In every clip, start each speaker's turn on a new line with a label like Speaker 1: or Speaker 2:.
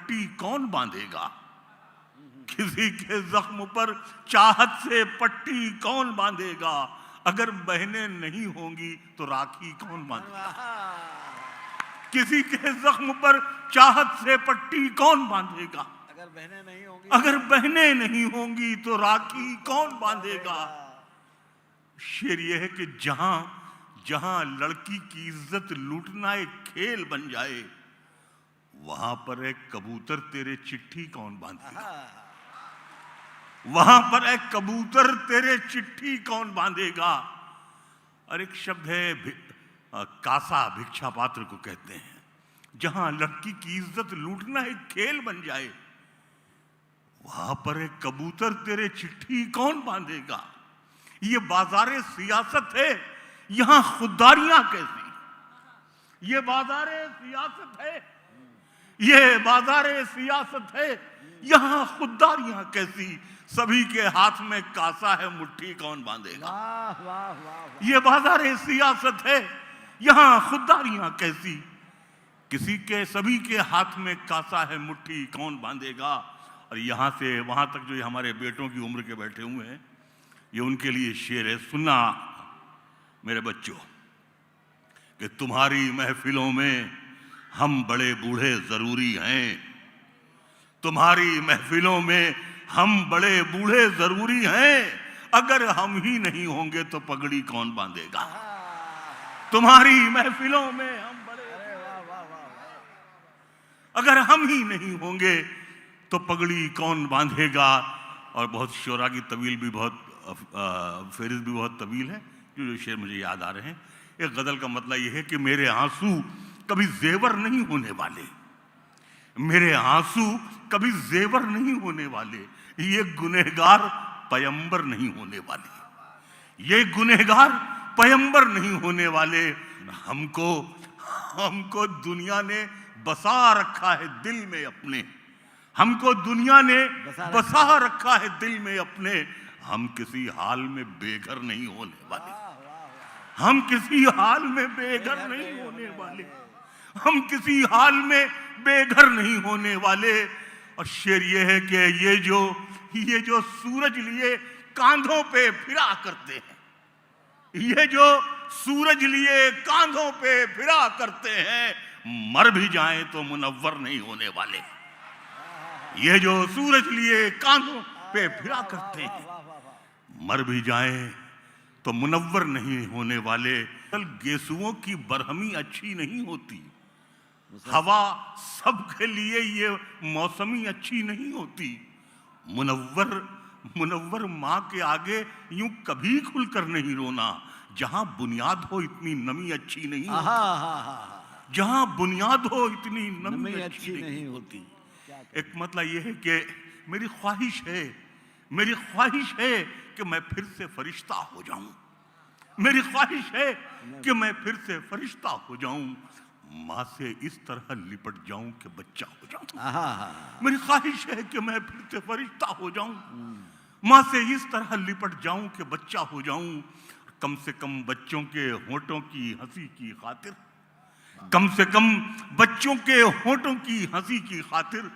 Speaker 1: पट्टी कौन बांधेगा, किसी के जख्म पर चाहत से पट्टी कौन बांधेगा, अगर बहनें नहीं होंगी तो राखी कौन बांधेगा, किसी के जख्म पर चाहत से पट्टी कौन बांधेगा, अगर बहनें नहीं होंगी तो राखी कौन बांधेगा। शेर यह है कि जहां जहां लड़की की इज्जत लूटना एक खेल बन जाए, वहां पर एक कबूतर तेरे चिट्ठी कौन बांधेगा, वहां पर एक कबूतर तेरे चिट्ठी कौन बांधेगा। और एक शब्द है कासा, भिक्षा पात्र को कहते हैं। जहां लड़की की इज्जत लूटना एक खेल बन जाए, वहां पर एक कबूतर तेरे चिट्ठी कौन बांधेगा। ये बाजारे सियासत है, यहां खुददारियां कैसी, ये बाजारे सियासत है, ये बाजारे सियासत है, यहां खुददारियां कैसी, सभी के हाथ में कासा है, मुट्ठी कौन बांधेगा।
Speaker 2: वाह वाह वाह।
Speaker 1: ये बाजारे सियासत है, यहां खुददारियां कैसी, किसी के सभी के हाथ में कासा है, मुट्ठी कौन बांधेगा। और यहां से वहां तक जो ये हमारे बेटों की उम्र के बैठे हुए हैं, ये उनके लिए शेर है। सुनना मेरे बच्चों कि तुम्हारी महफिलों में हम बड़े बूढ़े जरूरी हैं, तुम्हारी महफिलों में हम बड़े बूढ़े जरूरी हैं, अगर हम ही नहीं होंगे तो पगड़ी कौन बांधेगा। तुम्हारी महफिलों में हम बड़े, अगर हम ही नहीं होंगे तो पगड़ी कौन बांधेगा। और बहुत शोरा की तवील भी बहुत फेरिस भी बहुत तवील है, जो शेर मुझे याद आ रहे हैं। एक गजल का मतलब यह है कि मेरे आंसू कभी जेवर नहीं होने वाले, मेरे आंसू कभी जेवर नहीं होने वाले, ये गुनहगार पैगंबर नहीं होने वाले, ये गुनहगार पैगंबर नहीं होने वाले। हमको दुनिया ने बसा रखा है दिल में अपने, हमको दुनिया ने बसा रखा है दिल में अपने, हम किसी हाल में बेघर नहीं होने वाले, हम किसी हाल में बेघर नहीं होने वाले, हम किसी हाल में बेघर नहीं होने वाले। और शेर ये है कि ये जो सूरज लिए कांधों पे फिरा करते हैं, ये जो सूरज लिए कांधों पे फिरा करते हैं, मर भी जाएं तो मुनव्वर नहीं होने वाले। ये जो सूरज लिए कांधों पे फिरा करते हैं, मर भी जाएं तो मुनव्वर नहीं होने वाले। गेसुओं की बरहमी अच्छी नहीं होती, हवा सबके लिए ये मौसमी अच्छी नहीं होती। मुनव्वर माँ के आगे यूं कभी खुलकर नहीं रोना, जहां बुनियाद हो इतनी नमी अच्छी नहीं होती, जहां बुनियाद हो इतनी नमी अच्छी नहीं होती। एक मतलब यह है कि मेरी ख्वाहिश है कि मैं फिर से फरिश्ता हो जाऊं, मेरी ख्वाहिश है कि मैं फिर से फरिश्ता हो जाऊं, माँ से इस तरह लिपट जाऊं कि बच्चा हो जाऊं। मेरी ख्वाहिश है कि मैं फिर से फरिश्ता हो जाऊं, माँ से इस तरह लिपट जाऊं कि बच्चा हो जाऊं। कम से कम बच्चों के होंठों की हंसी की खातिर, कम से कम बच्चों के होंठों की हंसी की खातिर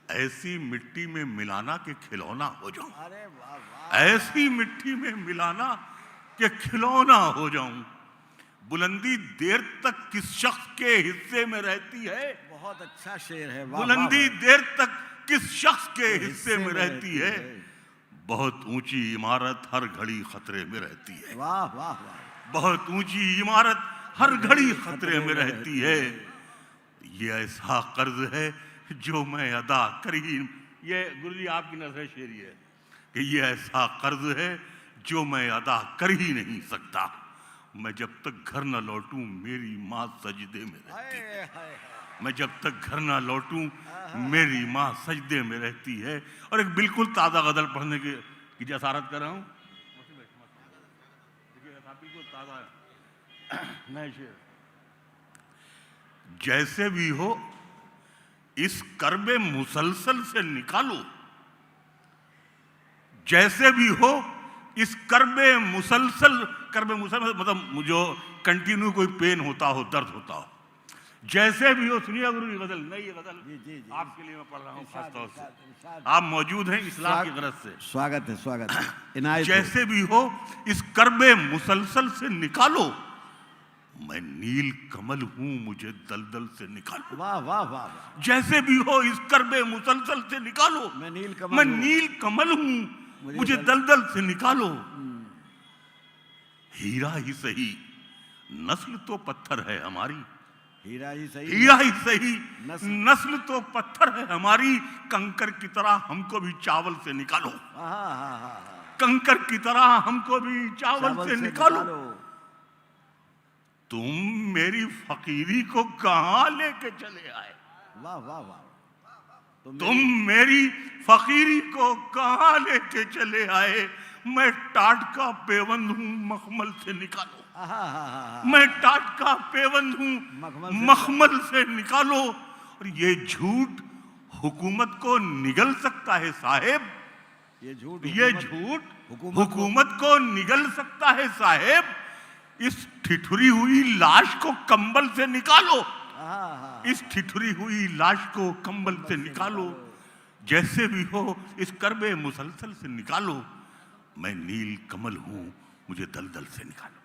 Speaker 1: ऐसी मिट्टी में मिलाना कि खिलौना हो जाऊं, ऐसी मिट्टी में मिलाना कि खिलौना हो जाऊं। बुलंदी देर तक किस शख्स के हिस्से में रहती है,
Speaker 2: बहुत अच्छा शेर है।
Speaker 1: बुलंदी देर तक किस शख्स के हिस्से में रहती है, बहुत ऊंची इमारत हर घड़ी खतरे में रहती है।
Speaker 2: वाह वाह वाह।
Speaker 1: बहुत ऊंची इमारत हर घड़ी खतरे में रहती है। ये ऐसा कर्ज है जो मैं अदा कर ही, ये गुरुजी आपकी नजर शेरी है कि ये ऐसा कर्ज है जो मैं अदा कर ही नहीं सकता। मैं जब तक घर न लौटूं मेरी माँ सजदे में रहती है, मैं जब तक घर न लौटूं मेरी माँ सजदे में रहती है। और एक बिल्कुल ताज़ा गजल पढ़ने की जसारत कर रहा हूँ, बिल्कुल ताज़ा नए शेर। जैसे भी हो इस कर्बे मुसलसल से निकालो, जैसे भी हो इस कर्बे मुसलसल मतलब जो कंटिन्यू कोई पेन होता हो, दर्द होता हो, जैसे भी हो, सुनिए गुरु की गजल, नहीं ये गजल
Speaker 2: जी, जी, जी।
Speaker 1: आपके लिए मैं पढ़ रहा हूँ खास
Speaker 2: इरशाद,
Speaker 1: तौर से।
Speaker 2: इरशाद, इरशाद।
Speaker 1: आप मौजूद हैं इस्लाम की गरज से।
Speaker 2: स्वागत है, स्वागत है। इनायत हो।
Speaker 1: जैसे भी हो इस कर्बे मुसलसल से निकालो, मैं नील कमल हूं, मुझे दलदल से निकालो।
Speaker 2: वाह वाह वाह वाह।
Speaker 1: जैसे भी हो इस कर्बे मुसलसल से निकालो,
Speaker 2: मैं नील
Speaker 1: मैं
Speaker 2: कमल हूँ।
Speaker 1: नील कमल हूं, मुझे दलदल से निकालो। हीरा ही सही, नस्ल तो पत्थर है हमारी।
Speaker 2: हीरा ही सही,
Speaker 1: हीरा ही सही,
Speaker 2: नस्ल।
Speaker 1: नस्ल तो पत्थर है हमारी। कंकर की तरह हमको भी चावल से निकालो। कंकर की तरह हमको भी चावल से निकालो। तुम मेरी फकीरी को कहां लेके चले आए?
Speaker 2: वाह वाह वाह।
Speaker 1: तुम मेरी फकीरी को कहां लेके चले आए? मैं टाट का पेवंद हूं, मखमल से निकालो। मैं टाट का पेवंद हूं, मखमल से निकालो। और ये झूठ हुकूमत को निगल सकता है साहेब। ये झूठ हुकूमत को निगल सकता है साहेब। इस ठिठुरी हुई लाश को कंबल से निकालो। इस ठिठुरी हुई लाश को कंबल से निकालो। जैसे भी हो इस कर्बे मुसलसल से निकालो। मैं नील कमल हूं, मुझे दलदल से निकालो।